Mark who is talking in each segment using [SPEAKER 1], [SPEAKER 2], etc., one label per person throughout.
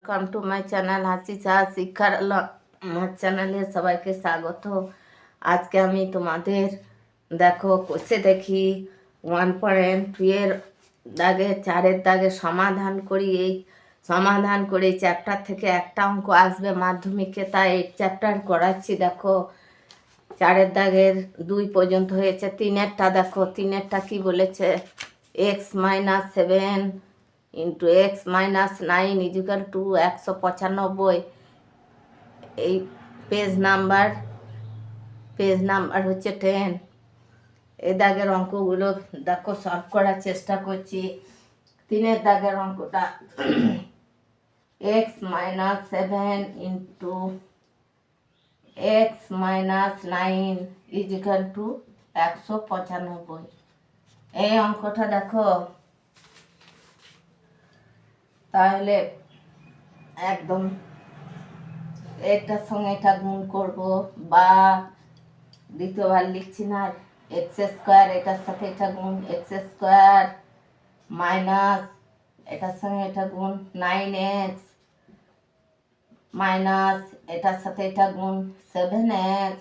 [SPEAKER 1] Welcome to my channel হাসি সাহা শিক্ষার আলো। আমার চ্যানেলে সবাইকে স্বাগত। আজকে আমি তোমাদের দেখো কোষে দেখি 1.2 এর দাগে 4-এর দাগে সমাধান করি। এই সমাধান করে চ্যাপ্টার থেকে একটা অঙ্ক আসবে মাধ্যমিকে, তাই এই চ্যাপ্টার করাচ্ছি। দেখো 4-এর দাগের 2 পর্যন্ত হয়েছে। 3-এরটা দেখো, 3-এরটা কি বলেছে, x-7 into x-9 is equal two 195। এই পেজ নাম্বার হচ্ছে 10। এই দাগের অঙ্কগুলো দেখো সলভ করার চেষ্টা করছি। 3-এর দাগের অঙ্কটা x-7 into x-9 is equal two 195। এই অঙ্কটা দেখো তাহলে একদম এটার সঙ্গে এটা গুণ করব, বা দ্বিতীয়বার লিখছি না, x² এটার সাথে এটা গুণ x² মাইনাস এটার সঙ্গে এটা গুণ 9x মাইনাস এটার সাথে এটা গুণ 7x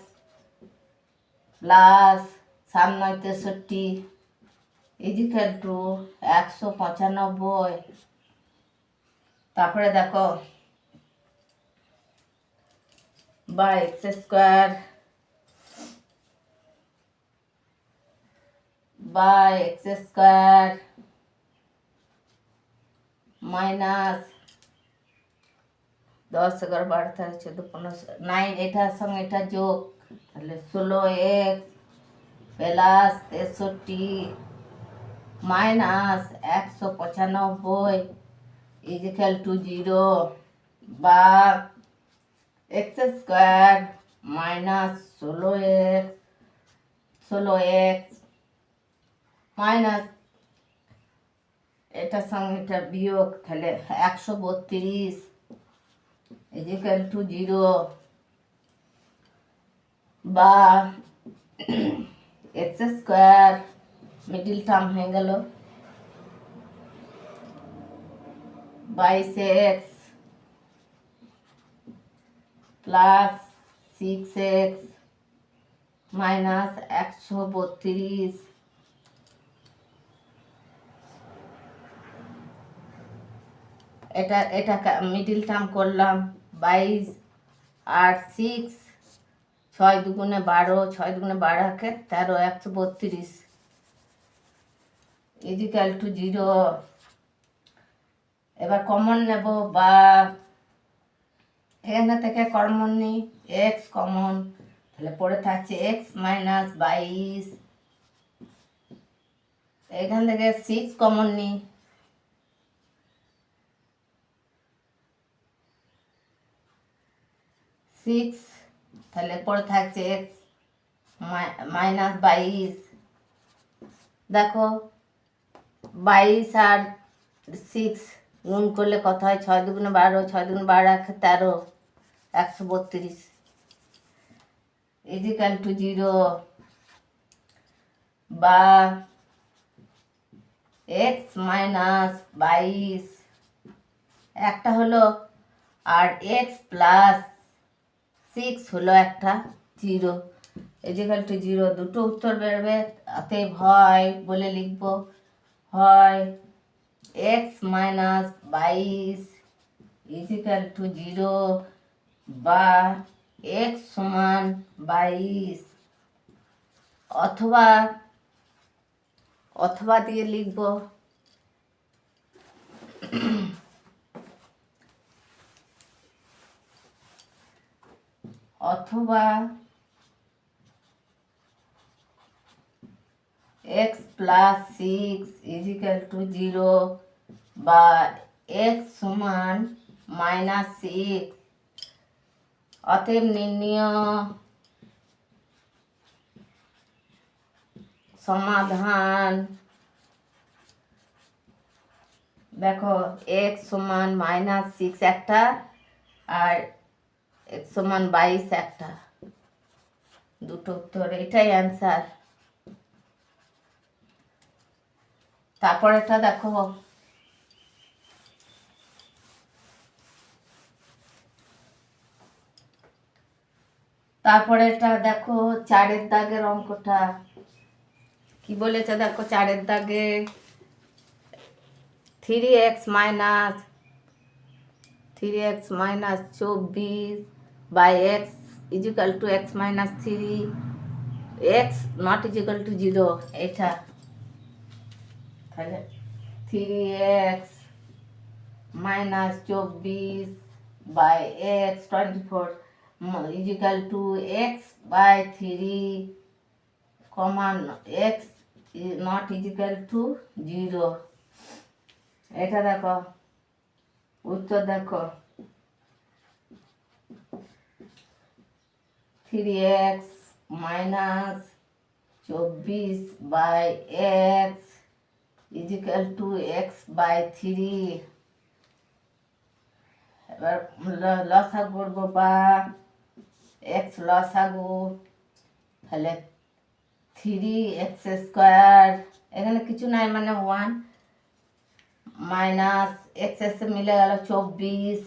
[SPEAKER 1] প্লাস 7×9 ইজিক্যাল টু 195। তারপরে দেখো বা x² বা x² মাইনাস 10, 11, 12, 13, 14, 15, 9 এটার সঙ্গে এটা যোগ, তাহলে 16x plus 63 minus 195 is equal to 0, বা x² মাইনাস 16x মাইনাস এটার সঙ্গে এটা বিয়োগ, তাহলে 132 ইজিক্যাল টু 0, বা x² মিডিল টার্ম হয়ে গেল 22x প্লাস 6x মাইনাস 132। এটা মিডিল টার্ম করলাম 22 আর 6, 6 দুগুণে 12, 6 দুগুণে 12 13, 132 ইজিক্যাল টু 0। এবার কমন নেব, বা এখান থেকে কমন নিই, x কমন, তাহলে পড়ে থাকছে x-22। এখান থেকে 6 কমন নিই, তাহলে পরে থাকছে x-22। দেখো 22 আর 6 গুণ করলে কত হয়, 6 দুগুণে 12, 6 দুগুণে 12 13, 132 ইজিক্যাল টু 0, বা x-22 একটা হলো, আর x+6 হলো একটা 0 ইজিক্যাল টু 0। দুটো উত্তর বেরোবে, অতএব হয় বলে লিখব, হয় x-22 ইজিক্যাল টু 0, বা x সমান 22, অথবা দিয়ে লিখব অথবা x+6 ইজিক্যাল টু 0, বা x সমান -6। অতএব নির্ণয় সমাধান। দেখো x সমান -6 একটা, আর x সমান 22 একটা, দুটো উত্তর, এটাই অ্যান্সার। তারপরেরটা দেখো তারপরে এটা দেখো 4-এর দাগের অঙ্কটা কি বলেছে দেখো। 4-এর দাগে 3x minus 24 by x equal to x minus 3 x not equal to 0। এটা তাহলে 3x minus 24 by x 24 equal to x by 3 কমান x নট ইজিক্যাল টু 0। এটা দেখো উত্তর দেখো 3x minus 24 by x equal to x by 3। এবার লসাগু করবো বা x লসাগু, তাহলে 3x স্কোয়ার এখানে কিছু নাই মানে 1 মাইনাস x এসে মিলে গেল 24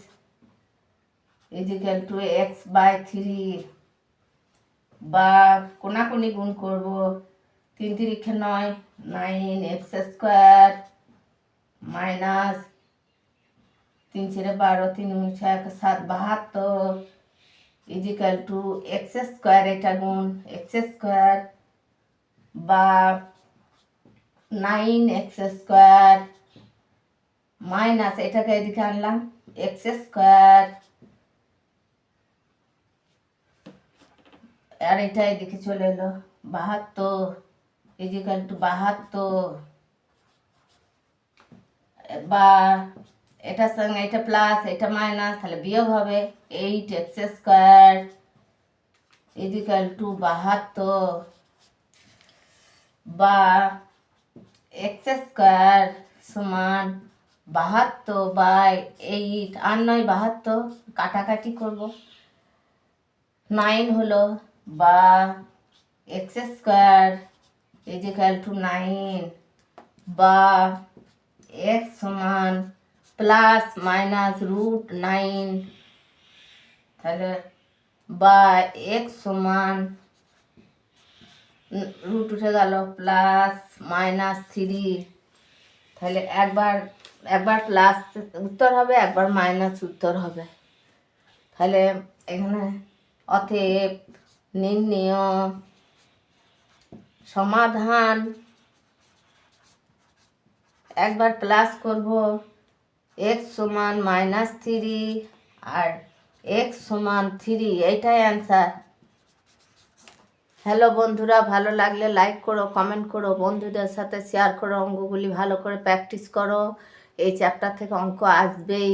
[SPEAKER 1] ইজিক্যাল টু x বাই 3 বা কোনাকুনি গুণ করবো 3 3 9 9x square minus 3 4 12 3 6 7 72 equal to x square এটা গুণ x স্কোয়ার বা 9x স্কোয়ার মাইনাস এটাকে এদিকে আনলাম x স্কোয়ার আর এটা এদিকে চলে এলো 72 ইজিক্যাল টু 72 বা এটার সঙ্গে এটা প্লাস এটা মাইনাস তাহলে বিয়োগ হবে 8x স্কোয়ার ইজিক্যাল টু 72 বা x স্কোয়ার সমান 72 বাই 8 আর 9 72 কাটাকাটি করব 9 হলো বা x স্কোয়ার ইজিক্যাল টু 9 বা x সমান প্লাস মাইনাস রুট 9 তাহলে বা x সমান রুট উঠে গেল প্লাস মাইনাস 3 তাহলে একবার প্লাস উত্তর হবে একবার মাইনাস উত্তর হবে। তাহলে এখানে অতএব নির্ণেয় সমাধান একবার প্লাস করব x সমান মাইনাস 3 আর x সমান 3 এইটাই অ্যান্সার। হ্যালো বন্ধুরা, ভালো লাগলে লাইক করো, কমেন্ট করো, বন্ধুদের সাথে শেয়ার করো, অঙ্কগুলি ভালো করে প্র্যাকটিস করো। এই চ্যাপ্টার থেকে অঙ্ক আসবেই।